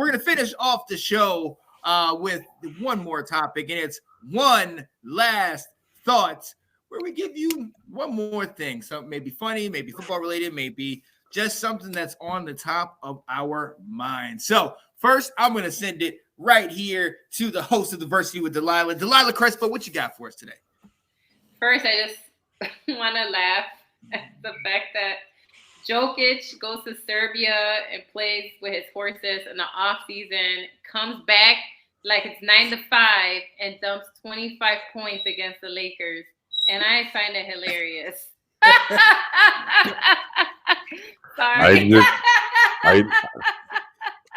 we're going to finish off the show with one more topic, and it's one last thoughts, where we give you one more thing. Something maybe funny, maybe football related, maybe just something that's on the top of our mind. So first, I'm going to send it right here to the host of Diversity with Delilah. Delilah Crespo, what you got for us today? First, I just want to laugh at the fact that Jokic goes to Serbia and plays with his horses in the off season, comes back like it's 9-5 and dumps 25 points against the Lakers. And I find it hilarious. Sorry.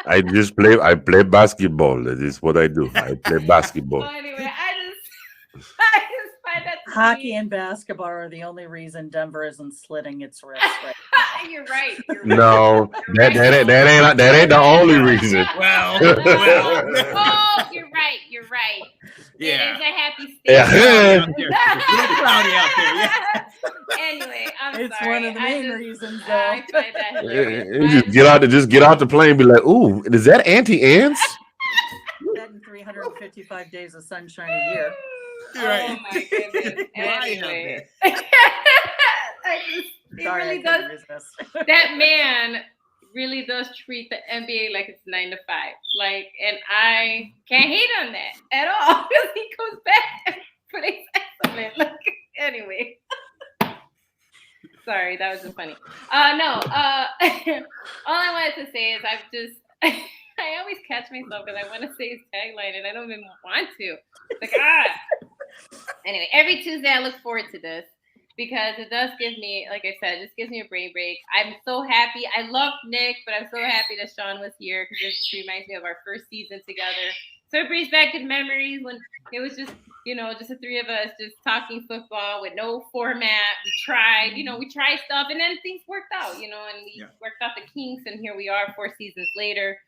I play basketball. That is what I do. I play basketball. So anyway, I just find that hockey and basketball are the only reason Denver isn't slitting its wrist right now. You're right. No, that ain't the only reason. Well. Oh, you're right. Yeah. It is a happy state. Yeah. It's cloudy out there. Yeah. Anyway, It's sorry. one of the main reasons, though. I find that hilarious. Just get out the plane and be like, ooh, is that Auntie Anne's? Getting 355 days of sunshine a year. Right. Oh my goodness. Anyway. Sorry, really I couldn't resist. that man really does treat the NBA like it's 9 to 5. Like, and I can't hate on that at all because he comes back for the excellent. Like, anyway. Sorry, that wasn't funny. No. All I wanted to say is I always catch myself because I want to say his tagline and I don't even want to. It's like, Anyway, every Tuesday I look forward to this because it does give me, like I said, it just gives me a brain break. I'm so happy. I love Nick, but I'm so happy that Sean was here because it just reminds me of our first season together. So it brings back good memories when it was just, just the three of us just talking football with no format. We tried stuff and then things worked out, and we worked out the kinks and here we are 4 seasons later.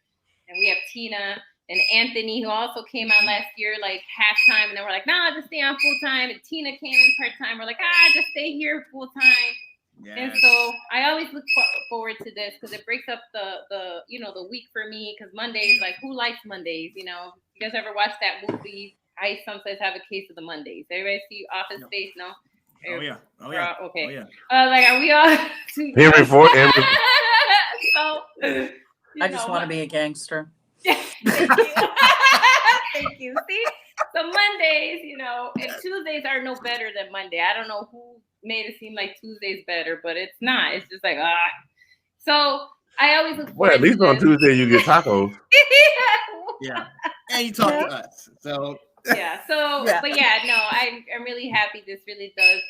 And we have Tina and Anthony, who also came on last year, like halftime. And then we're like, no, just stay on full time. And Tina came in part time. We're like, just stay here full time. Yes. And so I always look forward to this because it breaks up the week for me. Because Mondays, like, who likes Mondays? You guys ever watch that movie? I sometimes have a case of the Mondays. Everybody see Office Space? No. Oh yeah. Okay. Oh, yeah. Are we all? Henry Ford. So. I just want to be a gangster. Thank you. Thank you. See, so Mondays, and Tuesdays are no better than Monday. I don't know who made it seem like Tuesday's better, but it's not. It's just like So I always look. Well, at least on Tuesday you get tacos. Yeah, and you talk to us. So yeah. So, yeah. But yeah, no, I'm really happy. This really does,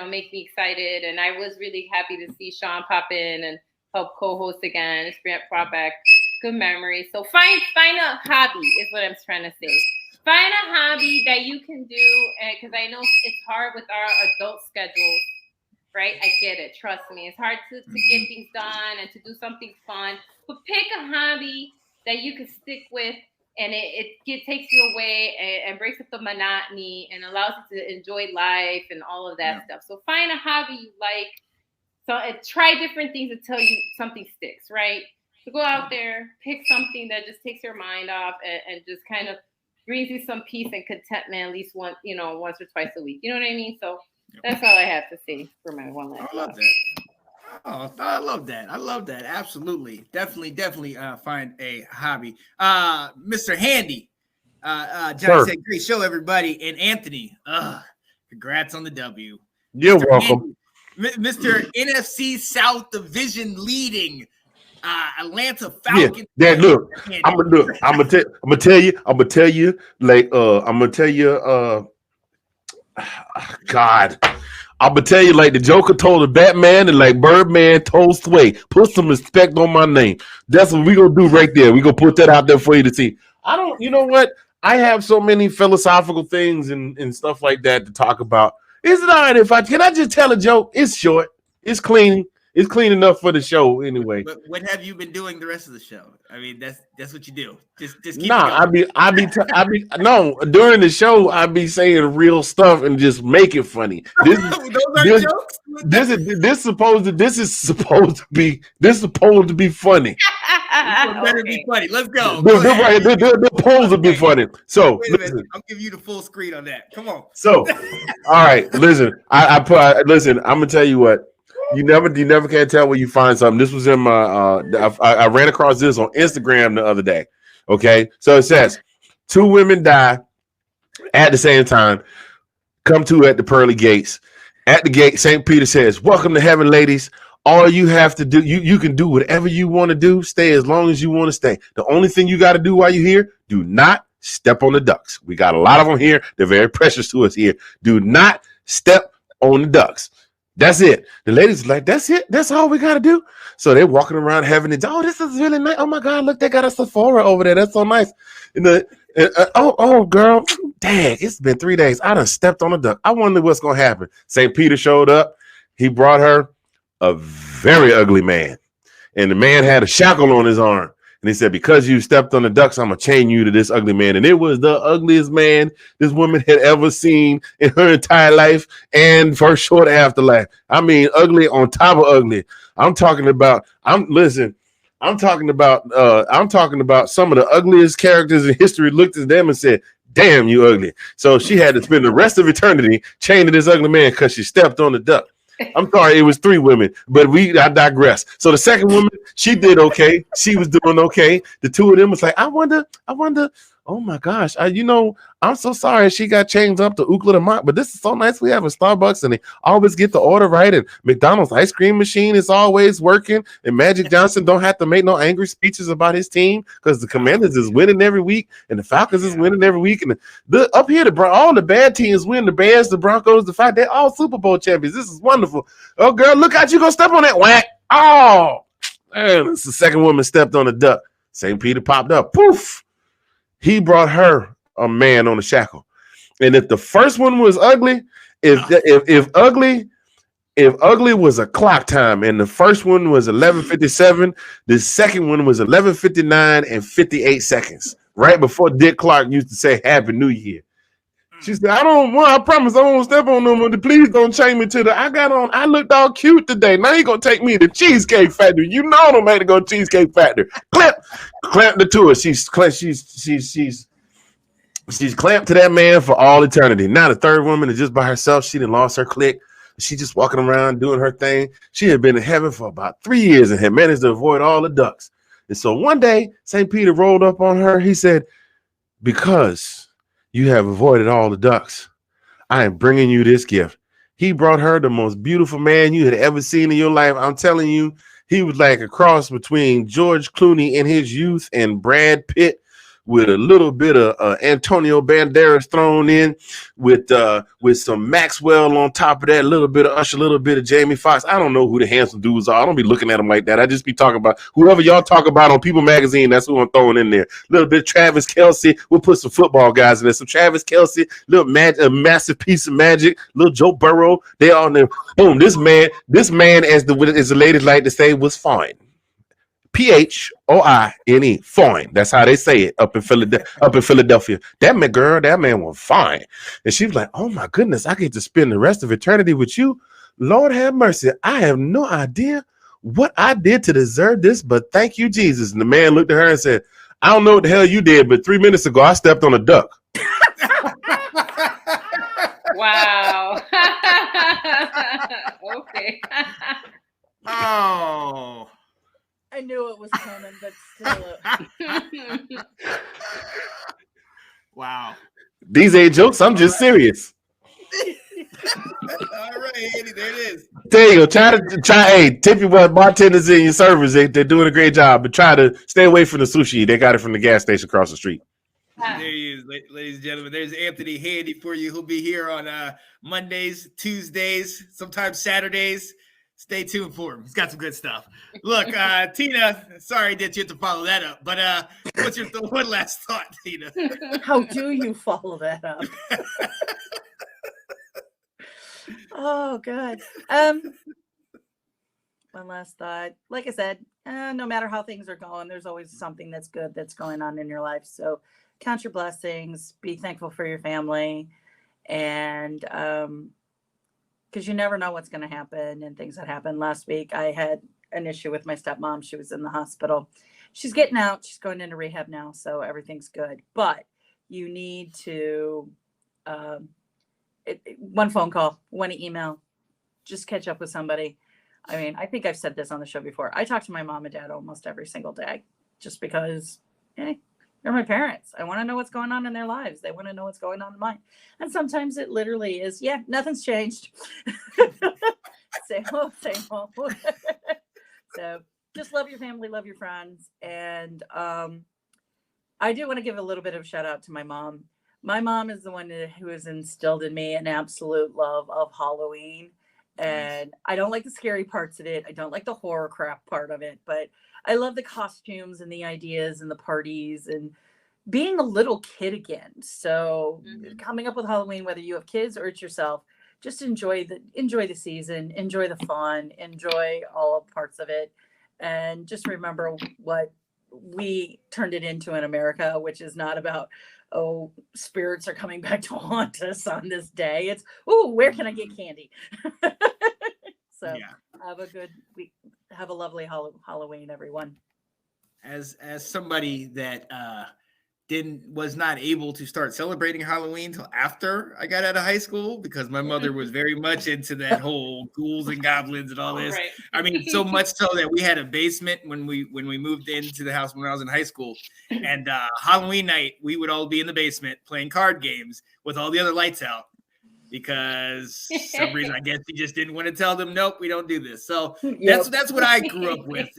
make me excited, and I was really happy to see Sean pop in and help co-host again. It's brought back good memories. So find a hobby is what I'm trying to say. Find a hobby that you can do, because I know it's hard with our adult schedules, right? I get it. Trust me. It's hard to get things done and to do something fun. But pick a hobby that you can stick with, and it takes you away and breaks up the monotony and allows you to enjoy life and all of that stuff. So find a hobby you like. So try different things until something sticks, right? So go out there, pick something that just takes your mind off and just kind of brings you some peace and contentment at least once or twice a week. You know what I mean? So that's all I have to say for my one last. I love that. Oh, I love that. Absolutely. Definitely find a hobby. Mr. Handy. Johnny said, great show, everybody. And Anthony, congrats on the W. You're Mr. welcome. Handy, Mr. NFC South Division leading Atlanta Falcons. Yeah, look, I'm gonna tell you, like, like the Joker told the Batman and like Birdman told Sway, put some respect on my name. That's what we gonna do right there. We gonna put that out there for you to see. You know what? I have so many philosophical things and stuff like that to talk about. Is it all right can I just tell a joke? It's short. It's clean. It's clean enough for the show anyway. But what have you been doing the rest of the show? I mean, that's what you do. Just keep no, during the show I be saying real stuff and just make it funny. This is supposed to be funny. better be funny. Let's go. The polls will be funny. So wait a listen. minute. I'll give you the full screen on that. Come on. So, all right, listen. Listen. I'm gonna tell you what. You never can tell where you find something. This was in my. I ran across this on Instagram the other day. Okay, so it says 2 women die at the same time. Come to at the pearly gates. At the gate, St. Peter says, "Welcome to heaven, ladies. All you have to do, you can do whatever you want to do. Stay as long as you want to stay. The only thing you got to do while you're here, do not step on the ducks. We got a lot of them here. They're very precious to us here. Do not step on the ducks. That's it." The ladies are like, "That's it. That's all we got to do." So they're walking around heaven and, "Oh, this is really nice. Oh my God, look, they got a Sephora over there. That's so nice." And oh, girl, dang, it's been 3 days. I done stepped on a duck. I wonder what's going to happen. St. Peter showed up. He brought her a very ugly man. And the man had a shackle on his arm. And he said, "Because you stepped on the ducks, I'm going to chain you to this ugly man." And it was the ugliest man this woman had ever seen in her entire life and for her short afterlife. I mean, ugly on top of ugly. I'm talking about some of the ugliest characters in history looked at them and said, "Damn, you ugly." So she had to spend the rest of eternity chained to this ugly man because she stepped on the duck. I'm sorry, it was 3 women, but I digress. So the second woman, she did okay. She was doing okay. The 2 of them was like, I wonder. Oh my gosh, I'm so sorry she got changed up to Ookla de Mont, but this is so nice. We have a Starbucks and they always get the order right. And McDonald's ice cream machine is always working. And Magic Johnson don't have to make no angry speeches about his team because the Commanders is winning every week and the Falcons is winning every week. And up here, all the bad teams win. The Bears, the Broncos, the Falcons, they're all Super Bowl champions. This is wonderful. Oh, girl, look out. You going to step on that whack. Oh, man, it's the second woman stepped on the duck. St. Peter popped up. Poof. He brought her a man on a shackle. And if the first one was ugly, if ugly was a clock time and the first one was 11:57, the second one was 11:59 and 58 seconds. Right before Dick Clark used to say Happy New Year. She said, I promise I won't step on them. Please don't chain me to I looked all cute today. Now you gonna take me to Cheesecake Factory. You know I'm gonna go to Cheesecake Factory. Clamp the to her. She's clamped to that man for all eternity. Now the third woman is just by herself. She done lost her clique. She just walking around doing her thing. She had been in heaven for about 3 years and had managed to avoid all the ducks. And so one day, St. Peter rolled up on her. He said, "Because you have avoided all the ducks, I am bringing you this gift." He brought her the most beautiful man you had ever seen in your life. I'm telling you, he was like a cross between George Clooney in his youth and Brad Pitt, with a little bit of Antonio Banderas thrown in, with some Maxwell on top of that, a little bit of Usher, a little bit of Jamie Foxx. I don't know who the handsome dudes are. I don't be looking at them like that. I just be talking about whoever y'all talk about on People Magazine. That's who I'm throwing in there. A little bit of Travis Kelce. We'll put some football guys in there. Some Travis Kelce, a massive piece of magic. Little Joe Burrow. They all in there. Boom. This man, as the ladies like to say, was fine. P-H-O-I-N-E, fine. That's how they say it up in Philadelphia. That man was fine. And she was like, "Oh my goodness, I get to spend the rest of eternity with you. Lord have mercy. I have no idea what I did to deserve this, but thank you, Jesus." And the man looked at her and said, "I don't know what the hell you did, but 3 minutes ago I stepped on a duck." Wow. Okay. Oh. I knew it was coming, but still. Wow. These ain't jokes. I'm just serious. All right, Andy, there it is. There you go. Hey, tip your bartenders and your servers. They're doing a great job, but try to stay away from the sushi. They got it from the gas station across the street. There he is, ladies and gentlemen. There's Anthony Handy for you. He'll be here on Mondays, Tuesdays, sometimes Saturdays. Stay tuned for him. He's got some good stuff. Look, Tina, sorry that you have to follow that up, but what's your one last thought, Tina? How do you follow that up? Oh, God. One last thought. Like I said, no matter how things are going, there's always something that's good that's going on in your life. So count your blessings, be thankful for your family, and because you never know what's going to happen and things that happened. Last week, I had an issue with my stepmom. She was in the hospital, she's getting out. She's going into rehab now, so everything's good. But you need to one phone call, one email, just catch up with somebody. I mean, I think I've said this on the show before. I talk to my mom and dad almost every single day, just because they're my parents. I want to know what's going on in their lives. They want to know what's going on in mine. And sometimes it literally is, nothing's changed. Same old, same old. So just love your family, love your friends. And I do want to give a little bit of a shout out to my mom. My mom is the one who has instilled in me an absolute love of Halloween. And I don't like the scary parts of it. I don't like the horror crap part of it, but I love the costumes and the ideas and the parties and being a little kid again. So coming up with Halloween, whether you have kids or it's yourself, just enjoy the season, enjoy the fun, enjoy all parts of it. And just remember what we turned it into in America, which is not about, oh, spirits are coming back to haunt us on this day. It's, oh, where can I get candy? So have a good week. Have a lovely Halloween, everyone. As somebody that was not able to start celebrating Halloween till after I got out of high school, because my mother was very much into that whole ghouls and goblins and all this. Right. I mean, so much so that we had a basement when we moved into the house when I was in high school, and Halloween night we would all be in the basement playing card games with all the other lights out, because for some reason I guess he just didn't want to tell them, nope, we don't do this. So that's what I grew up with.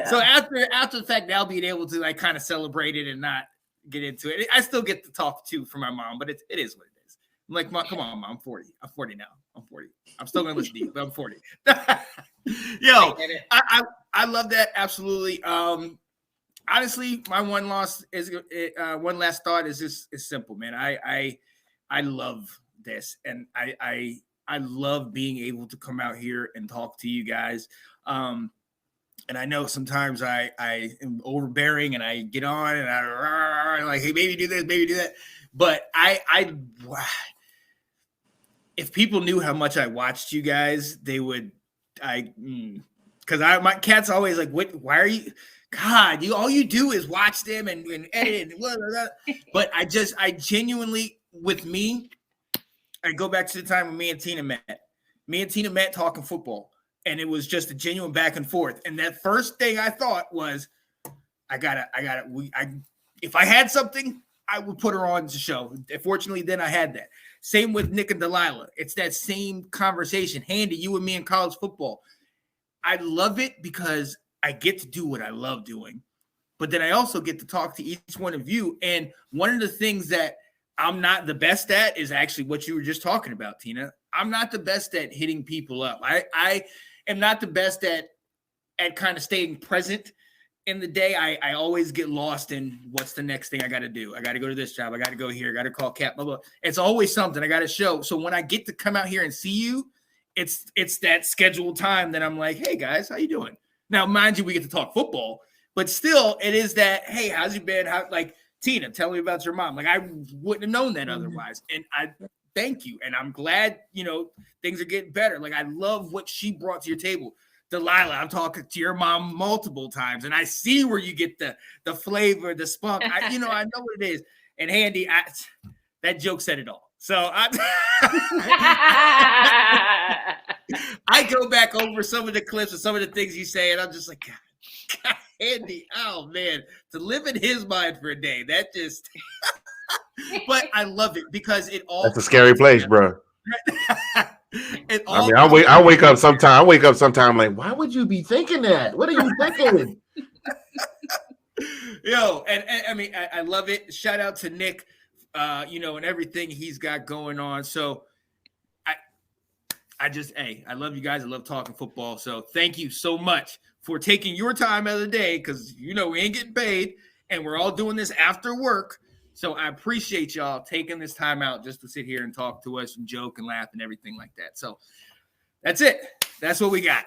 So after the fact, now being able to like kind of celebrate it and not get into it, I still get to talk to for my mom, but it is what it is. I'm like, Mom, come on, Mom, I'm 40. I'm 40 now. I'm 40. I'm still gonna listen to you, but I'm 40. Yo, I love that, absolutely. Honestly, my one last thought is simple, man. I love this, and I love being able to come out here and talk to you guys. And I know sometimes I am overbearing and I get on and I'm like, hey, maybe do this, maybe do that. But if people knew how much I watched you guys, they would, because my cat's always like, what, why are you, God, all you do is watch them and edit and blah, blah, blah. But I genuinely, with me, I go back to the time when me and Tina met talking football. And it was just a genuine back and forth. And that first thing I thought was, if I had something, I would put her on the show. Fortunately, then I had that. Same with Nick and Delilah. It's that same conversation. Handy, you and me in college football. I love it because I get to do what I love doing. But then I also get to talk to each one of you. And one of the things that I'm not the best at is actually what you were just talking about, Tina. I'm not the best at hitting people up. I am not the best at kind of staying present in the day. I always get lost in what's the next thing I got to do. I got to go to this job. I got to go here. I got to call Cap. Blah, blah. It's always something I got to show. So when I get to come out here and see you, it's that scheduled time that I'm like, hey guys, how you doing? Now, mind you, we get to talk football, but still it is that, hey, how's you been? How, like, Tina, tell me about your mom. Like, I wouldn't have known that otherwise. And I thank you. And I'm glad, things are getting better. Like, I love what she brought to your table. Delilah, I'm talking to your mom multiple times, and I see where you get the flavor, the spunk. I know what it is. And Handy, that joke said it all. So I go back over some of the clips and some of the things you say, and I'm just like, God, Handy, oh man, to live in his mind for a day, that just. But I love it because it all. That's a scary place, bro. I wake up sometime like, why would you be thinking that? What are you thinking? Yo, and I mean, I love it. Shout out to Nick, and everything he's got going on. So I love you guys. I love talking football. So thank you so much for taking your time out of the day, because we ain't getting paid and we're all doing this after work. So I appreciate y'all taking this time out just to sit here and talk to us and joke and laugh and everything like that. So that's it. That's what we got.